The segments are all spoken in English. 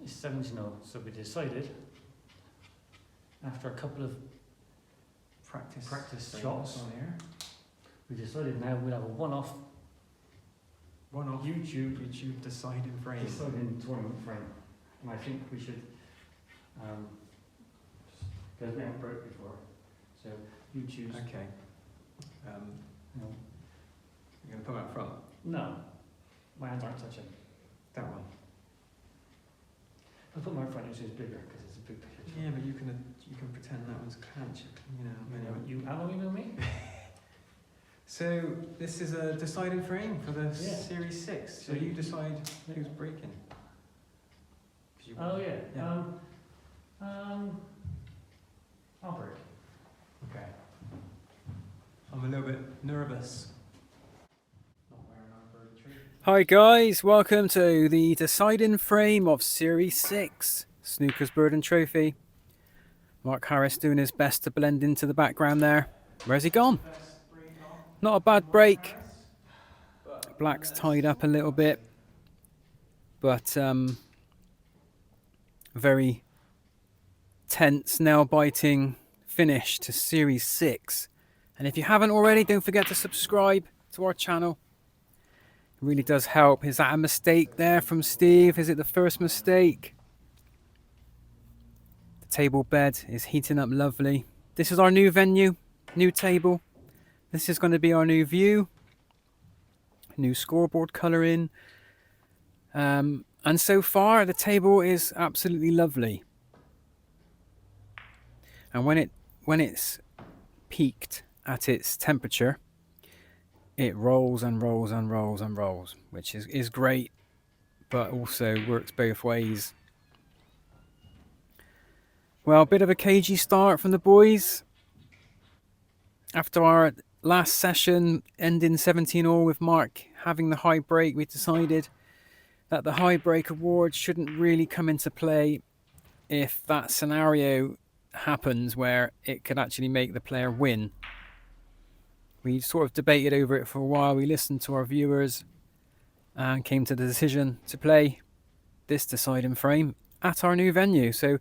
It's 7-0, so we decided, after a couple of practice shots on here, we decided now we'll have a one-off YouTube deciding frame. tournament frame. And I think we should, because we haven't broke before, so you choose. Okay. No. You're going to put them out front? No, my hands aren't touching. That one? I'll put my front, which is bigger, because it's a big picture. Yeah, but you can pretend that one's clench, You how long you know me? So, this is a deciding frame for the Series 6. So you decide who's breaking. Oh, yeah. Yeah. I'll break. Okay. I'm a little bit nervous. Hi guys, welcome to the deciding frame of Series 6 Snooker's Burden Trophy. Mark Harris doing his best to blend into the background there. Where's he gone? Not a bad break. Black's tied up a little bit, but very tense, nail-biting finish to Series 6. And if you haven't already, don't forget to subscribe to our channel. It really does help. Is that a mistake there from Steve? Is it the first mistake? The table bed is heating up lovely. This is our new venue, new table. This is going to be our new view. New scoreboard colouring. And so far the table is absolutely lovely. And when it's peaked at its temperature, it rolls and rolls and rolls and rolls, which is great, but also works both ways. Well, a bit of a cagey start from the boys. After our last session ending 17-all with Mark having the high break, we decided that the high break award shouldn't really come into play if that scenario happens where it could actually make the player win. We sort of debated over it for a while. We listened to our viewers and came to the decision to play this deciding frame at our new venue. So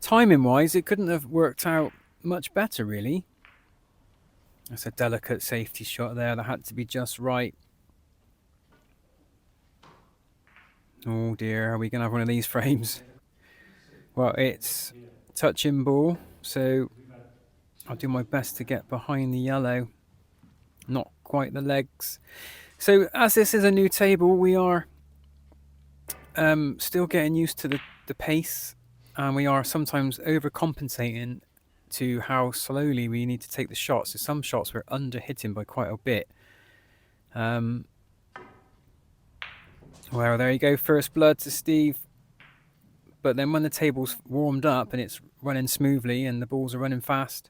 timing wise, it couldn't have worked out much better really. That's a delicate safety shot there that had to be just right. Oh dear, are we going to have one of these frames? Well, it's touching ball, so I'll do my best to get behind the yellow. Not quite the legs. So as this is a new table, we are still getting used to the pace, and we are sometimes overcompensating to how slowly we need to take the shots. So some shots we're under hitting by quite a bit. Well, there you go, first blood to Steve. But then when the table's warmed up and it's running smoothly and the balls are running fast,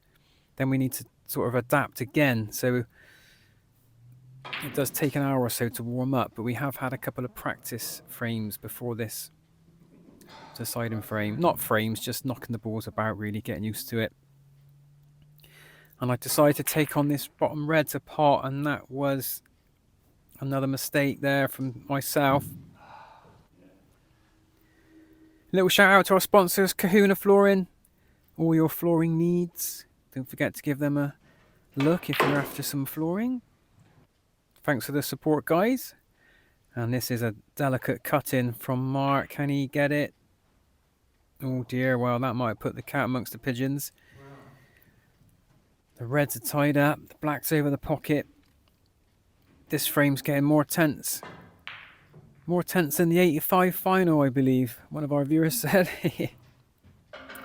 then we need to sort of adapt again. So it does take an hour or so to warm up, but we have had a couple of practice frames before this deciding frame. Not frames, just knocking the balls about, really getting used to it. And I decided to take on this bottom red to pot, and that was another mistake there from myself. Little shout out to our sponsors, Kahuna Flooring. All your flooring needs. Don't forget to give them a look if you're after some flooring. Thanks for the support, guys. And this is a delicate cut-in from Mark. Can he get it? Oh dear, well that might put the cat amongst the pigeons. Wow. The reds are tied up, the black's over the pocket. This frame's getting more tense. More tense than the 85 final, I believe. One of our viewers said.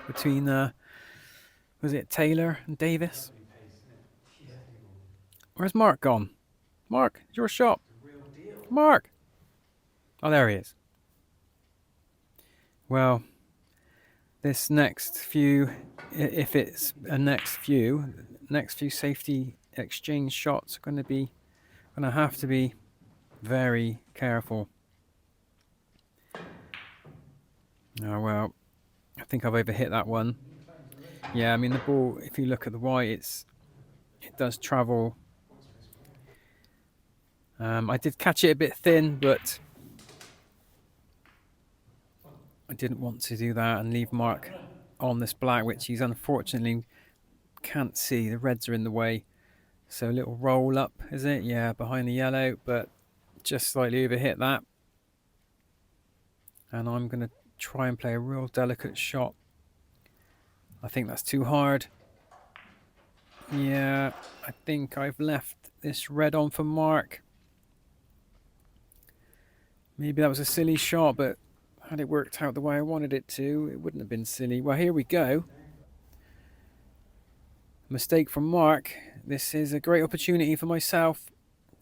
Between, was it Taylor and Davis? Where's Mark gone? Mark, it's your shot. Mark! Oh, there he is. Well, this next few, if it's a next few safety exchange shots are going to have to be very careful. Oh well, I think I've overhit that one. Yeah, I mean the ball, if you look at the white, it does travel. I did catch it a bit thin, but I didn't want to do that and leave Mark on this black, which he's unfortunately can't see. The reds are in the way. So a little roll up, is it? Yeah, behind the yellow, but just slightly overhit that. And I'm going to try and play a real delicate shot. I think that's too hard. Yeah, I think I've left this red on for Mark. Maybe that was a silly shot, but had it worked out the way I wanted it to, it wouldn't have been silly. Well, here we go. Mistake from Mark. This is a great opportunity for myself.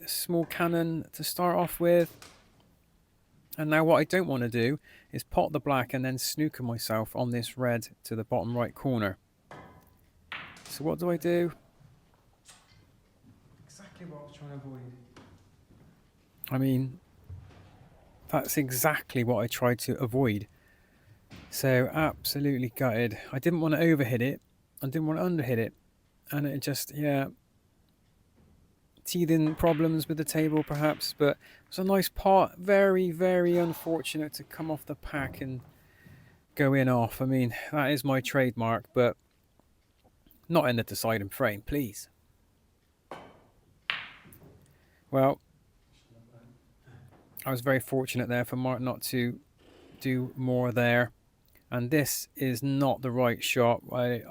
A small cannon to start off with. And now what I don't want to do is pot the black and then snooker myself on this red to the bottom right corner. So what do I do? Exactly what I was trying to avoid. I mean, that's exactly what I tried to avoid. So absolutely gutted. I didn't want to overhit it. I didn't want to underhit it. And it just, yeah, teething problems with the table perhaps, but it was a nice pot. Very, very unfortunate to come off the pack and go in off. I mean, that is my trademark, but not in the deciding frame, please. Well, I was very fortunate there for Mark not to do more there. And this is not the right shot. I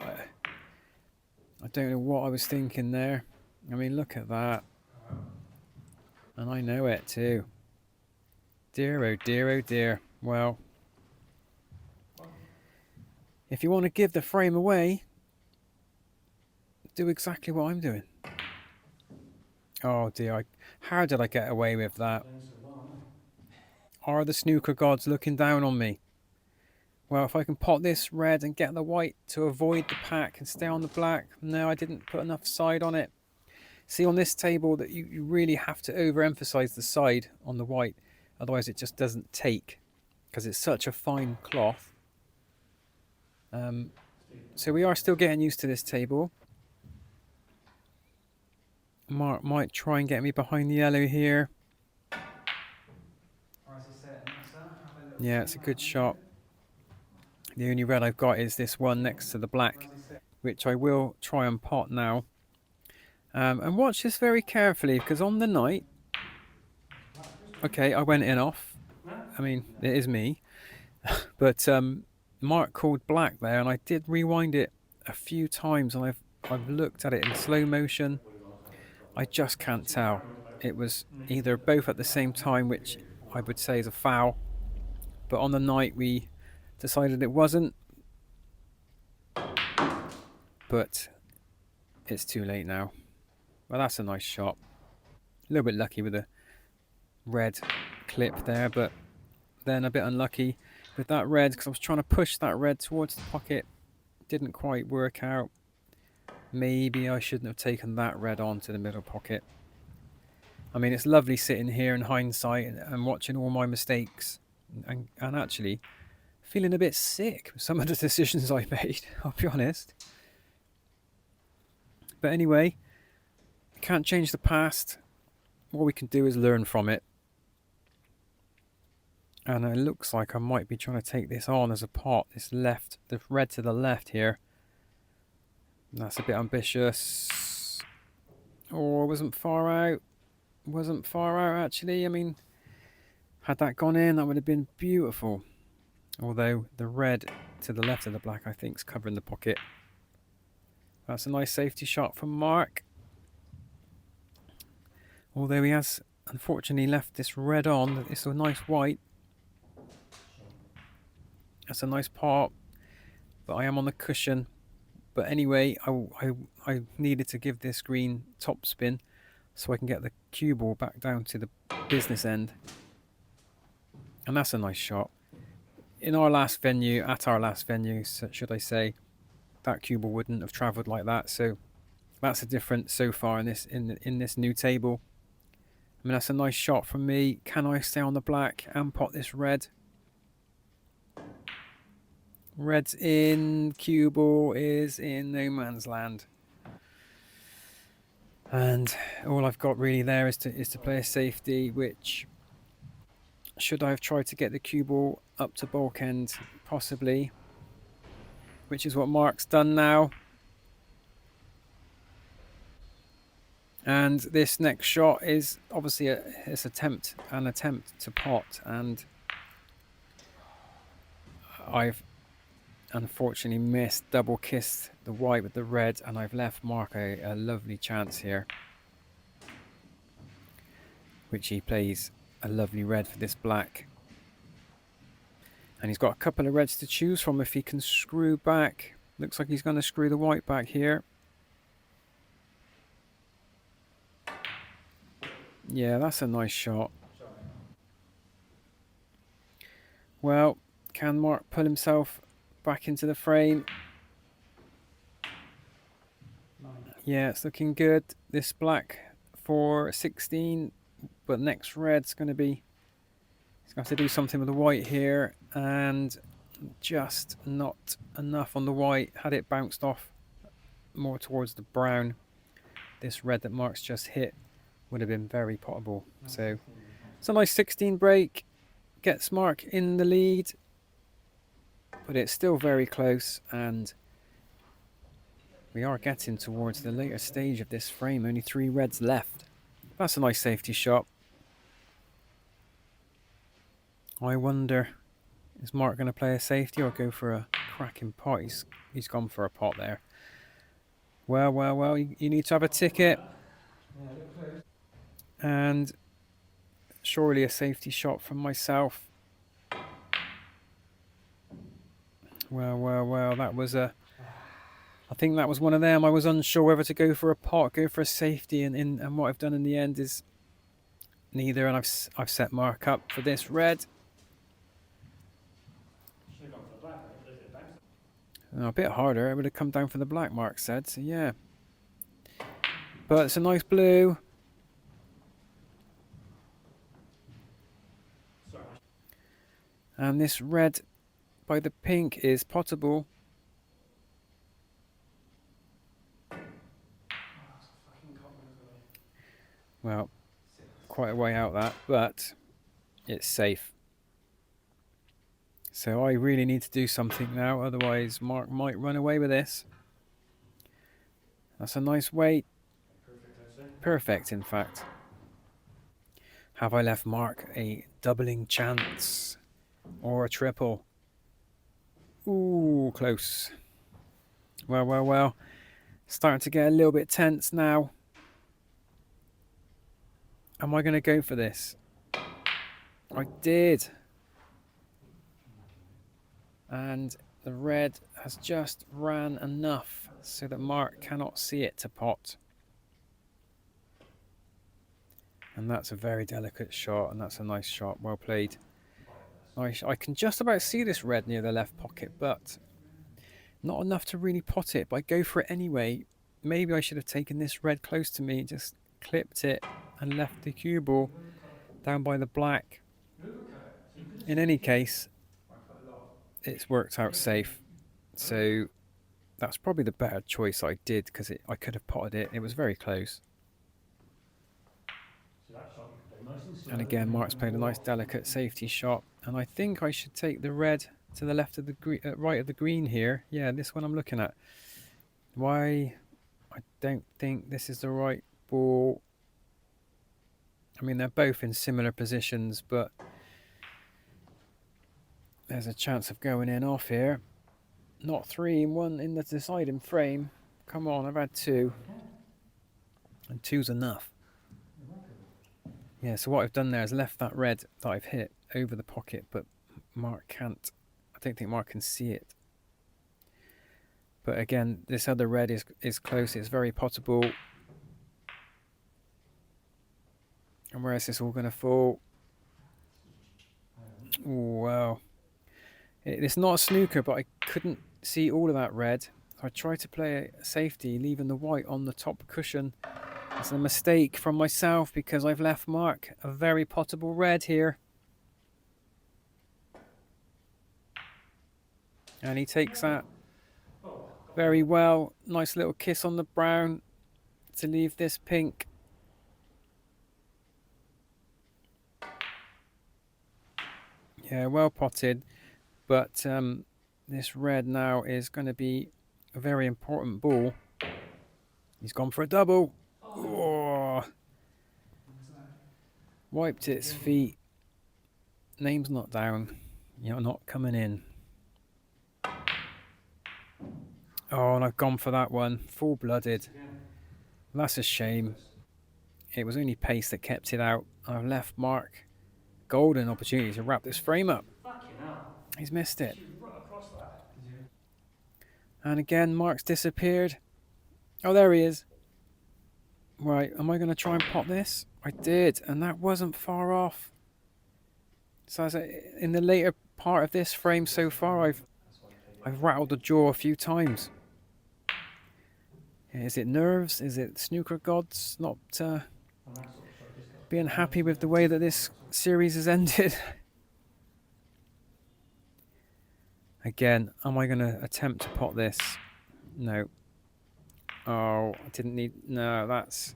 don't know what I was thinking there. I mean, look at that. And I know it too. Dear, oh dear, oh dear. Well, if you want to give the frame away, do exactly what I'm doing. Oh dear, how did I get away with that? Are the snooker gods looking down on me? Well, if I can pot this red and get the white to avoid the pack and stay on the black. No, I didn't put enough side on it. See, on this table, that you really have to overemphasize the side on the white. Otherwise, it just doesn't take because it's such a fine cloth. So we are still getting used to this table. Mark might try and get me behind the yellow here. Yeah, it's a good shot. The only red I've got is this one next to the black, which I will try and pot now. And watch this very carefully, because on the night... Okay, I went in off. I mean, it is me. But Mark called black there, and I did rewind it a few times, and I've looked at it in slow motion. I just can't tell. It was either both at the same time, which I would say is a foul. But on the night we decided it wasn't. But it's too late now. Well, that's a nice shot. A little bit lucky with the red clip there, but then a bit unlucky with that red because I was trying to push that red towards the pocket. Didn't quite work out. Maybe I shouldn't have taken that red onto the middle pocket. I mean, it's lovely sitting here in hindsight and watching all my mistakes and actually feeling a bit sick with some of the decisions I made, I'll be honest. But anyway, can't change the past. What we can do is learn from it. And it looks like I might be trying to take this on as a pot. This left, the red to the left here. That's a bit ambitious. Oh, I wasn't far out. Wasn't far out actually. I mean, had that gone in, that would have been beautiful. Although the red to the left of the black, I think, is covering the pocket. That's a nice safety shot from Mark. Although he has unfortunately left this red on. It's a nice white. That's a nice pot. But I am on the cushion. But anyway, I needed to give this green top spin so I can get the cue ball back down to the business end. And that's a nice shot. At our last venue, should I say, that cue ball wouldn't have travelled like that. So that's a difference so far in this new table. I mean, that's a nice shot from me. Can I stay on the black and pot this red? Red's in, cue ball is in no man's land. And all I've got really there is to play a safety, which Should I have tried to get the cue ball up to bulk end? Possibly. Which is what Mark's done now. And this next shot is obviously an attempt to pot, and I've unfortunately missed, double kissed the white with the red, and I've left Mark a lovely chance here, which he plays a lovely red for this black. And he's got a couple of reds to choose from if he can screw back. Looks like he's going to screw the white back here. Yeah, that's a nice shot. Well, can Mark pull himself back into the frame? Yeah, it's looking good. This black for 16, but next red's going to be... He's going to have to do something with the white here, and just not enough on the white. Had it bounced off more towards the brown, this red that Mark's just hit would have been very potable. So it's a nice 16 break, gets Mark in the lead, but it's still very close, and we are getting towards the later stage of this frame. Only 3 reds left. That's a nice safety shot. I wonder, is Mark going to play a safety or go for a cracking pot? He's gone for a pot there. Well, you need to have a ticket. And surely a safety shot from myself. Well, that was a... I think that was one of them. I was unsure whether to go for a pot, go for a safety, and what I've done in the end is neither, and I've set Mark up for this red. A bit harder, it would have come down for the black, Mark said, so yeah. But it's a nice blue. And this red by the pink is potable. Well, quite a way out that, but it's safe. So I really need to do something now, otherwise Mark might run away with this. That's a nice weight. Perfect, in fact. Have I left Mark a doubling chance? Or a triple? Ooh, close. Well. Starting to get a little bit tense now. Am I going to go for this? I did. And the red has just ran enough so that Mark cannot see it to pot. And that's a very delicate shot, and that's a nice shot. Well played. I can just about see this red near the left pocket, but not enough to really pot it. But I go for it anyway. Maybe I should have taken this red close to me, just clipped it and left the cue ball down by the black. In any case, it's worked out safe. So that's probably the better choice I did, because I could have potted it. It was very close. And again, Mark's played a nice delicate safety shot, and I think I should take the red to the left of the green, right of the green here. Yeah, this one I'm looking at. Why? I don't think this is the right ball. I mean, they're both in similar positions, but there's a chance of going in off here. Not 3 in 1 in the deciding frame. Come on, I've had 2, and 2's enough. Yeah, so what I've done there is left that red that I've hit over the pocket, but Mark can't. I don't think Mark can see it. But again, this other red is close. It's very potable. And where is this all going to fall? Oh, wow. It's not a snooker, but I couldn't see all of that red. I tried to play a safety, leaving the white on the top cushion. It's a mistake from myself, because I've left Mark a very potable red here. And he takes that very well. Nice little kiss on the brown to leave this pink. Yeah, well potted. But this red now is going to be a very important ball. He's gone for a double. Oh, wiped its feet. Name's not down. You're not coming in. Oh, and I've gone for that one. Full-blooded. That's a shame. It was only pace that kept it out. I've left Mark golden opportunity to wrap this frame up. Fucking hell. He's missed it. Shoot right across that. Did you? And again, Mark's disappeared. Oh, there he is. Right, am I going to try and pot this? I did, and that wasn't far off. So as in the later part of this frame so far, I've rattled the jaw a few times. Is it nerves? Is it snooker gods not being happy with the way that this series has ended? Again, am I going to attempt to pot this? No. Oh, I didn't need... No, it's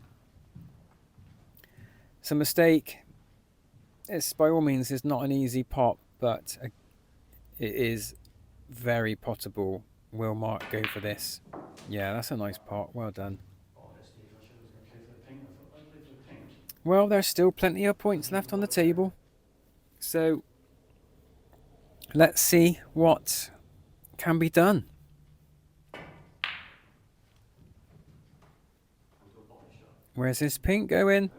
a mistake. It's by all means is not an easy pot, but it is very potable. Will Mark go for this? Yeah, that's a nice pot. Well done. Well, there's still plenty of points left on the table. So, let's see what can be done. Where's this pink going?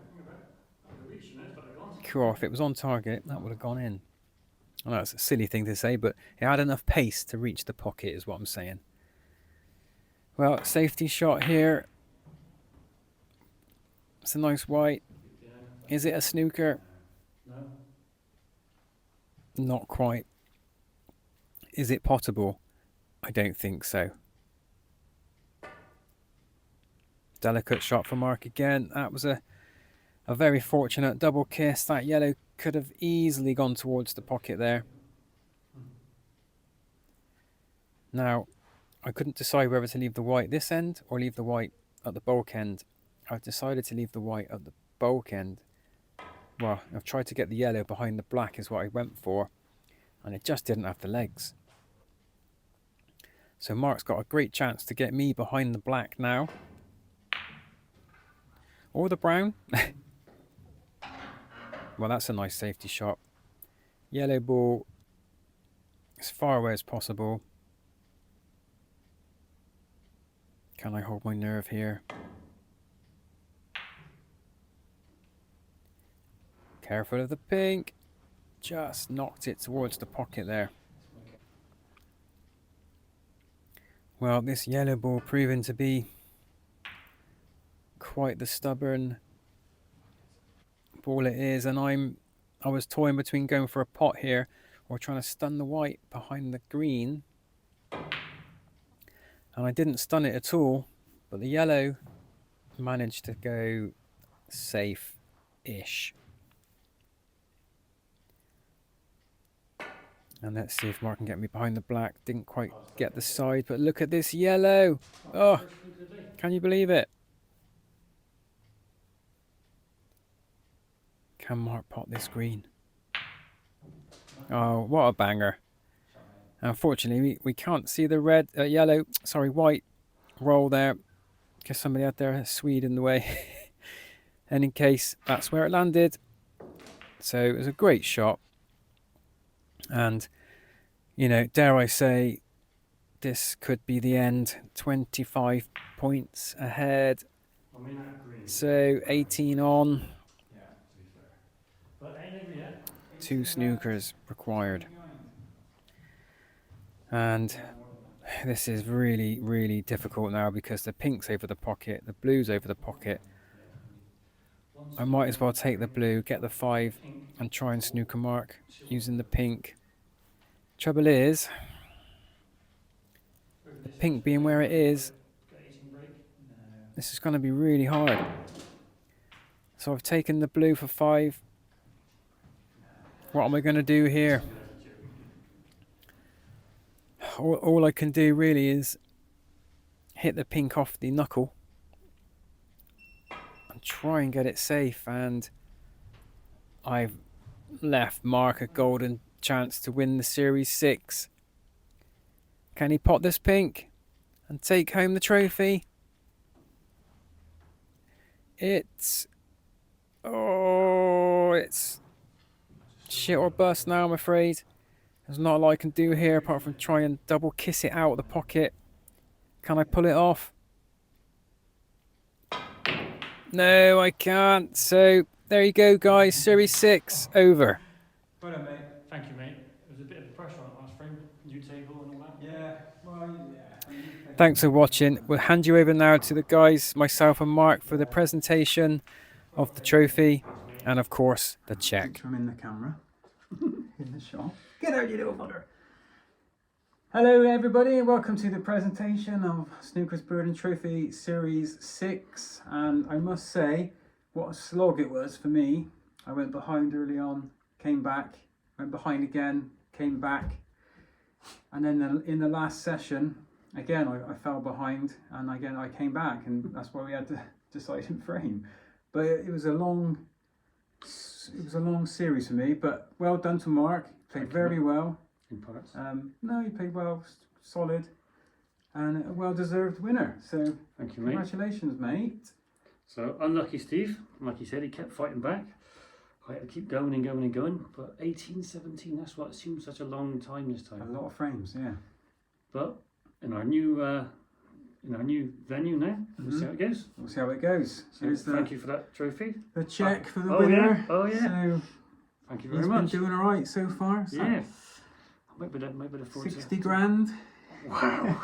Cool, if it was on target, that would have gone in. I know it's a silly thing to say, but it had enough pace to reach the pocket, is what I'm saying. Well, safety shot here. It's a nice white. Is it a snooker? No. Not quite. Is it potable? I don't think so. Delicate shot for Mark again. That was a very fortunate double kiss. That yellow could have easily gone towards the pocket there. Now, I couldn't decide whether to leave the white this end or leave the white at the bulk end. I've decided to leave the white at the bulk end. Well, I've tried to get the yellow behind the black is what I went for, and it just didn't have the legs. So Mark's got a great chance to get me behind the black now. Or the brown. Well, that's a nice safety shot. Yellow ball as far away as possible. Can I hold my nerve here? Careful of the pink. Just knocked it towards the pocket there. Well, this yellow ball proving to be quite the stubborn ball it is, and I was toying between going for a pot here or trying to stun the white behind the green, and I didn't stun it at all, but the yellow managed to go safe-ish. And let's see if Mark can get me behind the black. Didn't quite get the side, but look at this yellow. Oh, can you believe it? Can Mark pot this green? Oh, what a banger. Unfortunately, we can't see the white roll there because somebody out there has Swede in the way. And in case, that's where it landed. So it was a great shot. And, you know, dare I say, this could be the end. 25 points ahead. So 18 on. 2 snookers required. And this is really, really difficult now because the pink's over the pocket, the blue's over the pocket. I might as well take the blue, get the 5, and try and snooker Mark using the pink. Trouble is, the pink being where it is, this is going to be really hard. So I've taken the blue for 5. What am I going to do here? All I can do really is hit the pink off the knuckle and try and get it safe, and I've left Mark a golden chance to win the Series 6. Can he pot this pink and take home the trophy? It's shit or bust now, I'm afraid. There's not a lot I can do here apart from try and double kiss it out of the pocket. Can I pull it off? No, I can't. So there you go, guys. Series 6 over. Well done, mate. Thank you, mate. There was a bit of pressure on that last frame. New table and all that. Yeah, well, yeah. Thanks for watching. We'll hand you over now to the guys, myself and Mark, for the presentation of the trophy and, of course, the check. I'm in the camera. In the shot. Get out, you little butter. Hello, everybody, and welcome to the presentation of Snooker's Birding Trophy Series 6. And I must say, what a slog it was for me. I went behind early on, came back, went behind again, came back. And then in the last session, again, I fell behind, and again, I came back, and that's why we had to decide in frame. But it was a long series for me, but well done to Mark. Played very well. In parts. No, he played well, solid, and a well-deserved winner. So Thank you, mate. congratulations, mate. So unlucky Steve, like he said, he kept fighting back. I had to keep going and going and going, but 18, 17, that's what seemed such a long time this A time. lot of frames, yeah. But in our new venue now, we'll see how it goes. We'll see how it goes. So Here's thank you for that trophy. the check for the Oh, winner. yeah. Oh, yeah. So Thank you he's very been much. doing all right so far. So Yeah. I might be able to 60 grand. Wow.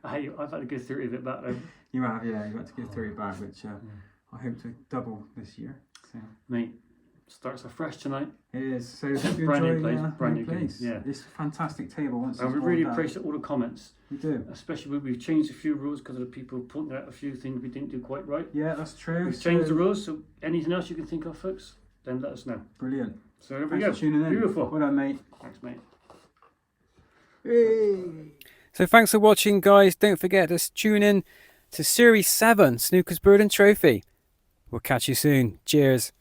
I've had to go through it back though. You have, yeah. You got to give 30 back, which I hope to double this year. So Mate, starts afresh tonight. it is. So hope you Brand new enjoy place, brand new game, place. yeah. It's a fantastic table. Once And it's we all really done. appreciate all the comments, We do. especially we've changed a few rules because of the people pointing out a few things we didn't do quite right. Yeah, that's true. We've changed the rules, so anything else you can think of, folks, then let us know. Brilliant. So there we Thanks go. for tuning in. Beautiful. Well done, mate. Thanks, mate. Yay. So thanks for watching, guys. Don't forget to tune in to Series 7, Snooker's Birding Trophy. We'll catch you soon. Cheers.